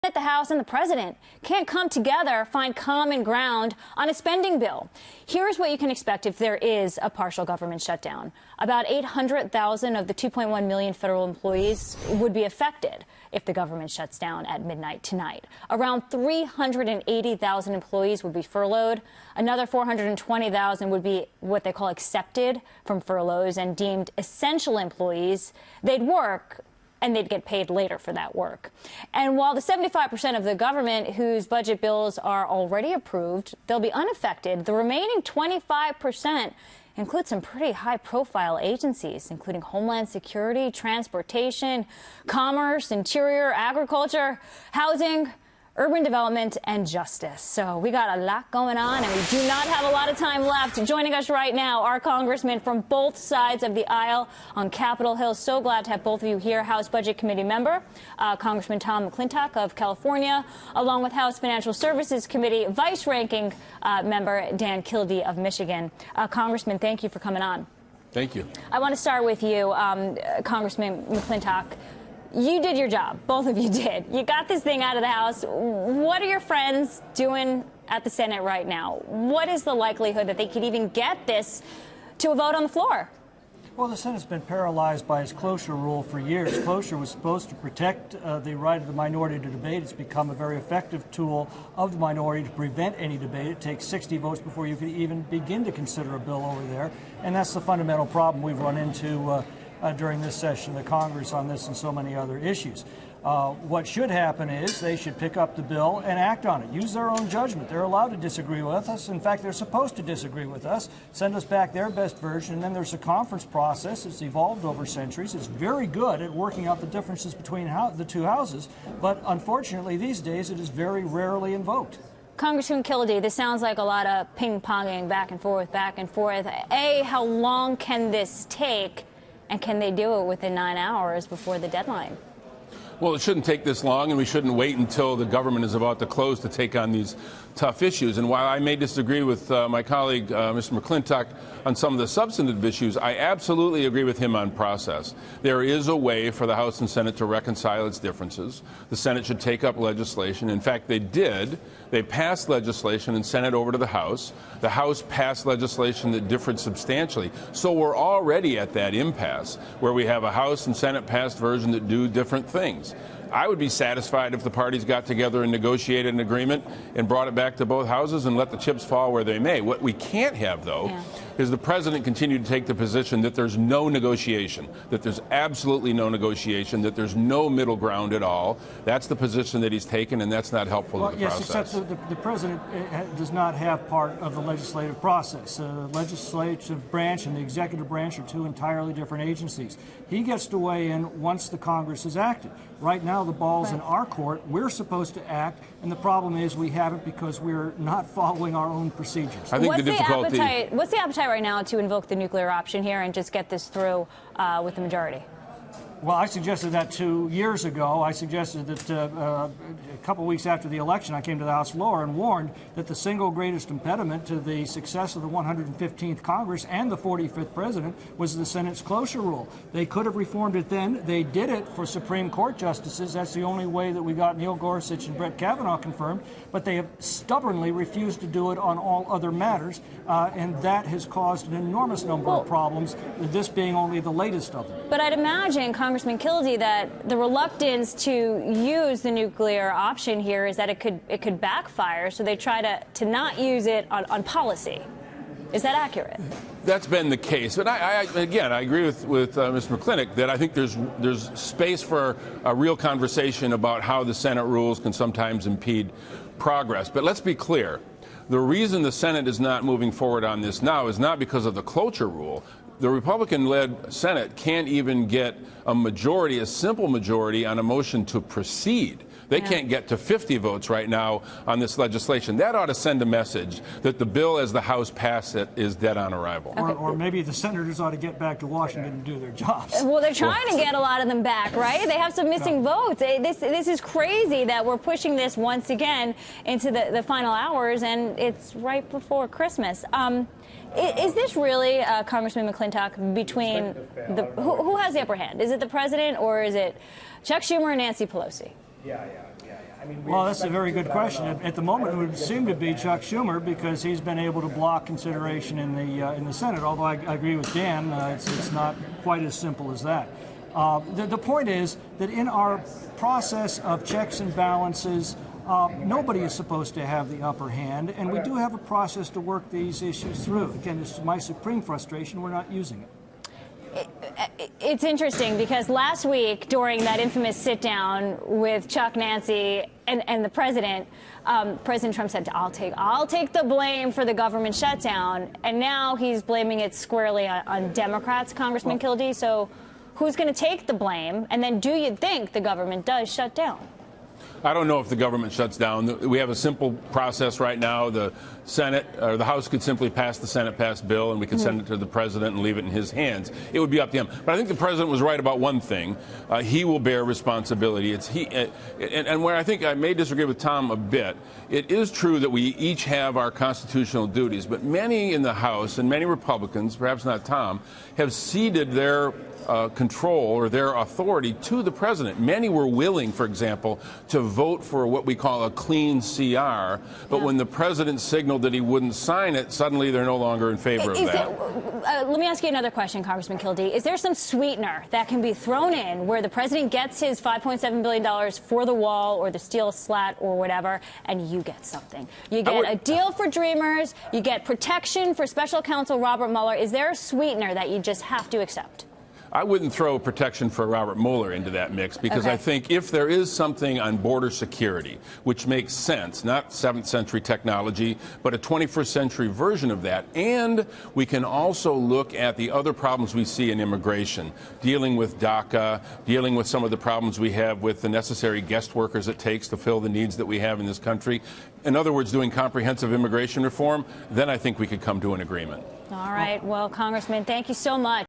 The House and the President can't come together, find common ground on a spending bill. Here's what you can expect if there is a partial government shutdown. About 800,000 of the 2.1 million federal employees would be affected if the government shuts down at midnight tonight. Around 380,000 employees would be furloughed. Another 420,000 would be what they call accepted from furloughs and deemed essential employees. They'd work and they'd get paid later for that work. And while the 75% of the government whose budget bills are already approved, they'll be unaffected, the remaining 25% include some pretty high-profile agencies, including Homeland Security, Transportation, Commerce, Interior, Agriculture, Housing, Urban Development, and Justice. So we got a lot going on, and we do not have a lot of time left. Joining us right now are congressmen from both sides of the aisle on Capitol Hill. So glad to have both of you here. House Budget Committee member, Congressman Tom McClintock of California, along with House Financial Services Committee vice-ranking member Dan Kildee of Michigan. Congressman, thank you for coming on. Thank you. I want to start with you, Congressman McClintock. You did your job. Both of you did. You got this thing out of the House. What are your friends doing at the Senate right now? What is the likelihood that they could even get this to a vote on the floor? Well, the Senate's been paralyzed by its cloture rule for years. Cloture was supposed to protect the right of the minority to debate. It's become a very effective tool of the minority to prevent any debate. It takes 60 votes before you can even begin to consider a bill over there. And that's the fundamental problem we've run into during this session of the Congress on this and so many other issues. What should happen is they should pick up the bill and act on it. Use their own judgment. They're allowed to disagree with us. In fact, they're supposed to disagree with us, send us back their best version, and then there's a conference process. It's evolved over centuries. It's very good at working out the differences between the two houses, but unfortunately these days it is very rarely invoked. Congressman Kildee, this sounds like a lot of ping-ponging back and forth, back and forth. A, how long can this take? And can they do it within 9 hours before the deadline? Well, it shouldn't take this long, and we shouldn't wait until the government is about to close to take on these tough issues. And while I may disagree with my colleague, Mr. McClintock, on some of the substantive issues, I absolutely agree with him on process. There is a way for the House and Senate to reconcile its differences. The Senate should take up legislation. In fact, they did. They passed legislation and sent it over to the House. The House passed legislation that differed substantially. So we're already at that impasse where we have a House and Senate passed version that do different things. I would be satisfied if the parties got together and negotiated an agreement and brought it back to both houses and let the chips fall where they may. What we can't have, though, is the president continue to take the position that there's no negotiation, that there's absolutely no negotiation, that there's no middle ground at all. That's the position that he's taken, and that's not helpful to the process. Yes, except the president does not have part of the legislative process. The legislative branch and the executive branch are two entirely different agencies. He gets to weigh in once the Congress has acted. Right now, the ball's in our court. We're supposed to act, and the problem is we haven't because we're not following our own procedures. I think what's the appetite right now to invoke the nuclear option here and just get this through with the majority? Well, I suggested that 2 years ago. I suggested that a couple weeks after the election, I came to the House floor and warned that the single greatest impediment to the success of the 115th Congress and the 45th President was the Senate's cloture rule. They could have reformed it then. They did it for Supreme Court justices. That's the only way that we got Neil Gorsuch and Brett Kavanaugh confirmed. But they have stubbornly refused to do it on all other matters, and that has caused an enormous number of problems, this being only the latest of them. But I'd imagine, Congressman Kildee, that the reluctance to use the nuclear option here is that it could backfire, so they try to not use it on policy. Is that accurate? That's been the case. But I agree with Mr. McClintock that I think there's space for a real conversation about how the Senate rules can sometimes impede progress. But let's be clear. The reason the Senate is not moving forward on this now is not because of the cloture rule. The Republican-led Senate can't even get a majority, a simple majority, on a motion to proceed. They can't get to 50 votes right now on this legislation. That ought to send a message that the bill, as the House passed it, is dead on arrival. Okay. Or maybe the senators ought to get back to Washington and do their jobs. Well, they're trying to get a lot of them back, right? They have some missing votes. This is crazy that we're pushing this once again into the final hours, and it's right before Christmas. Is this really, Congressman McClintock, between who has the upper hand? Is it the president or is it Chuck Schumer and Nancy Pelosi? Yeah. Well, that's a very good question. At the moment, it would seem to be Chuck Schumer because he's been able to block consideration in the Senate. Although I agree with Dan, it's not quite as simple as that. The point is that in our process of checks and balances, nobody is supposed to have the upper hand, and we do have a process to work these issues through. Again, it's my supreme frustration we're not using it. It's interesting because last week during that infamous sit-down with Chuck, Nancy, and the president, President Trump said, I'll take the blame for the government shutdown, and now he's blaming it squarely on Democrats, Congressman Kildee. So who's going to take the blame? And then do you think the government does shut down? I don't know if the government shuts down. We have a simple process right now. The Senate or the House could simply pass the Senate-passed bill, and we could send it to the president and leave it in his hands. It would be up to him. But I think the president was right about one thing. He will bear responsibility. It's and where I think I may disagree with Tom a bit, it is true that we each have our constitutional duties, but many in the House and many Republicans, perhaps not Tom, have ceded their control or their authority to the president. Many were willing, for example, to vote for what we call a clean CR, but when the president signaled that he wouldn't sign it, suddenly they're no longer in favor of that. Let me ask you another question, Congressman Kildee. Is there some sweetener that can be thrown in where the president gets his $5.7 billion for the wall or the steel slat or whatever, and you get something? You get a deal for dreamers, you get protection for special counsel Robert Mueller. Is there a sweetener that you just have to accept? I wouldn't throw protection for Robert Mueller into that mix because I think if there is something on border security, which makes sense, not 7th century technology, but a 21st century version of that, and we can also look at the other problems we see in immigration, dealing with DACA, dealing with some of the problems we have with the necessary guest workers it takes to fill the needs that we have in this country. In other words, doing comprehensive immigration reform, then I think we could come to an agreement. All right. Well, Congressman, thank you so much.